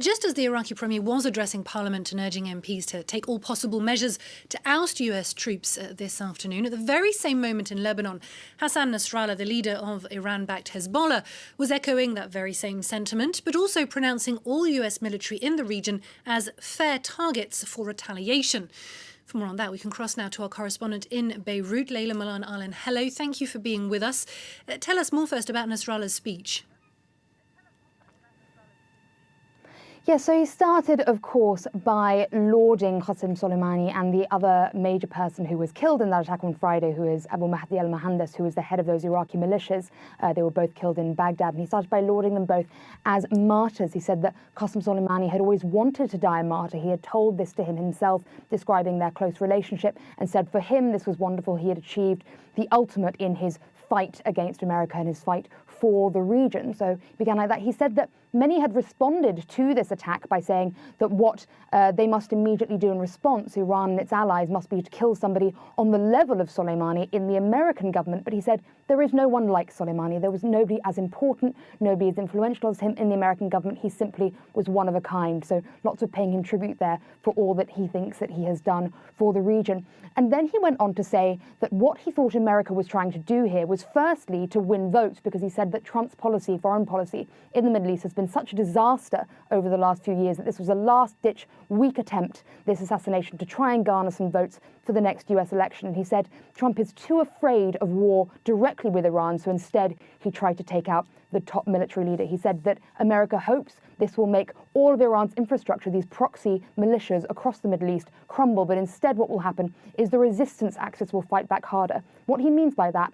just as the Iraqi premier was addressing Parliament and urging MPs to take all possible measures to oust US troops this afternoon, at the very same moment in Lebanon, Hassan Nasrallah, the leader of Iran-backed Hezbollah, was echoing that very same sentiment, but also pronouncing all US military in the region as fair targets for retaliation. For more on that, we can cross now to our correspondent in Beirut, Molana-Allen. Hello, thank you for being with us. Tell us more first about Nasrallah's speech. Yeah, so he started, of course, by lauding Qassem Soleimani and the other major person who was killed in that attack on Friday, who is Abu Mahdi al-Mohandes, who was the head of those Iraqi militias. They were both killed in Baghdad, and he started by lauding them both as martyrs. He said that Qassem Soleimani had always wanted to die a martyr. He had told this to him himself, describing their close relationship, and said for him this was wonderful. He had achieved the ultimate in his fight against America and his fight for the region. So he began like that. He said that many had responded to this attack by saying that what they must immediately do in response, Iran and its allies, must be to kill somebody on the level of Soleimani in the American government. But he said there is no one like Soleimani. There was nobody as important, nobody as influential as him in the American government. He simply was one of a kind. So lots of paying him tribute there for all that he thinks that he has done for the region. And then he went on to say that what he thought America was trying to do here was firstly to win votes, because he said that Trump's policy, foreign policy in the Middle East has been such a disaster over the last few years that this was a last-ditch, weak attempt, this assassination, to try and garner some votes for the next US election. And he said Trump is too afraid of war directly with Iran, so instead he tried to take out the top military leader. He said that America hopes this will make all of Iran's infrastructure, these proxy militias across the Middle East, crumble, but instead what will happen is the resistance axis will fight back harder. What he means by that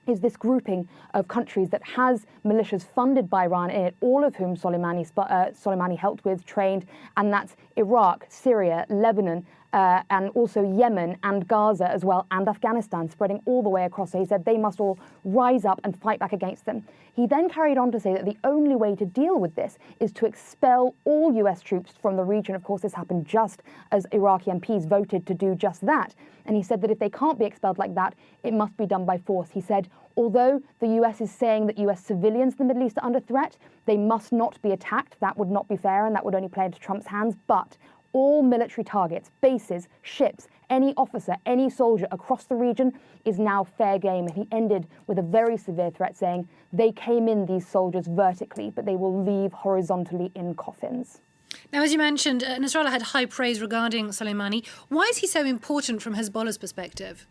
is this grouping of countries that has militias funded by Iran in it, all of whom Soleimani helped with, trained, and that's Iraq, Syria, Lebanon, and also Yemen and Gaza as well, and Afghanistan, spreading all the way across. So he said they must all rise up and fight back against them. He then carried on to say that the only way to deal with this is to expel all US troops from the region. Of course, this happened just as Iraqi MPs voted to do just that. And he said that if they can't be expelled like that, it must be done by force. He said, although the US is saying that US civilians in the Middle East are under threat, they must not be attacked. That would not be fair, and that would only play into Trump's hands. But all military targets, bases, ships, any officer, any soldier across the region is now fair game. And he ended with a very severe threat, saying they came in, these soldiers, vertically, but they will leave horizontally in coffins. Now, as you mentioned, Nasrallah had high praise regarding Soleimani. Why is he so important from Hezbollah's perspective?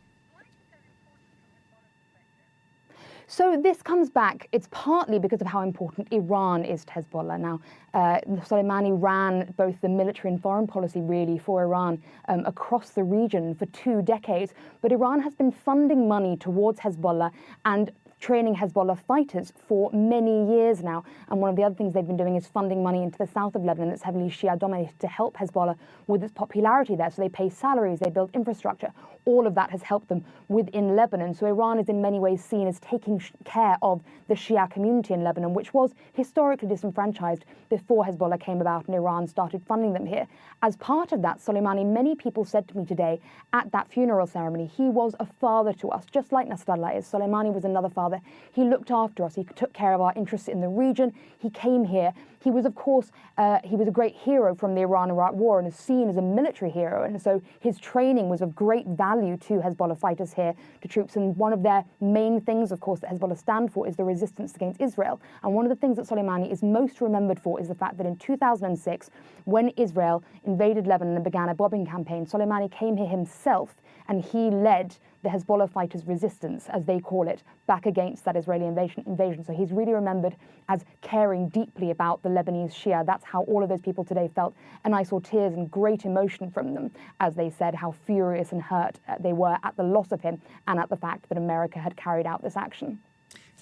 So this comes back, it's partly because of how important Iran is to Hezbollah. Now, Soleimani ran both the military and foreign policy, really, for Iran across the region for 2 decades. But Iran has been funding money towards Hezbollah and training Hezbollah fighters for many years now. And one of the other things they've been doing is funding money into the south of Lebanon that's heavily Shia-dominated to help Hezbollah with its popularity there. So they pay salaries, they build infrastructure. All of that has helped them within Lebanon. So Iran is in many ways seen as taking care of the Shia community in Lebanon, which was historically disenfranchised before Hezbollah came about and Iran started funding them here. As part of that, Soleimani, many people said to me today at that funeral ceremony, he was a father to us, just like Nasrallah is. Soleimani was another father. He looked after us. He took care of our interests in the region. He came here. He was, of course, he was a great hero from the Iran-Iraq war and is seen as a military hero. And so his training was of great value to Hezbollah fighters here, to troops. And one of their main things, of course, that Hezbollah stand for is the resistance against Israel. And one of the things that Soleimani is most remembered for is the fact that in 2006, when Israel invaded Lebanon and began a bombing campaign, Soleimani came here himself and he led the Hezbollah fighters' resistance, as they call it, back against that Israeli invasion. So he's really remembered as caring deeply about the Lebanese Shia. That's how all of those people today felt. And I saw tears and great emotion from them as they said how furious and hurt they were at the loss of him and at the fact that America had carried out this action.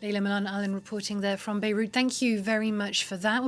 Molana-Allen reporting there from Beirut. Thank you very much for that.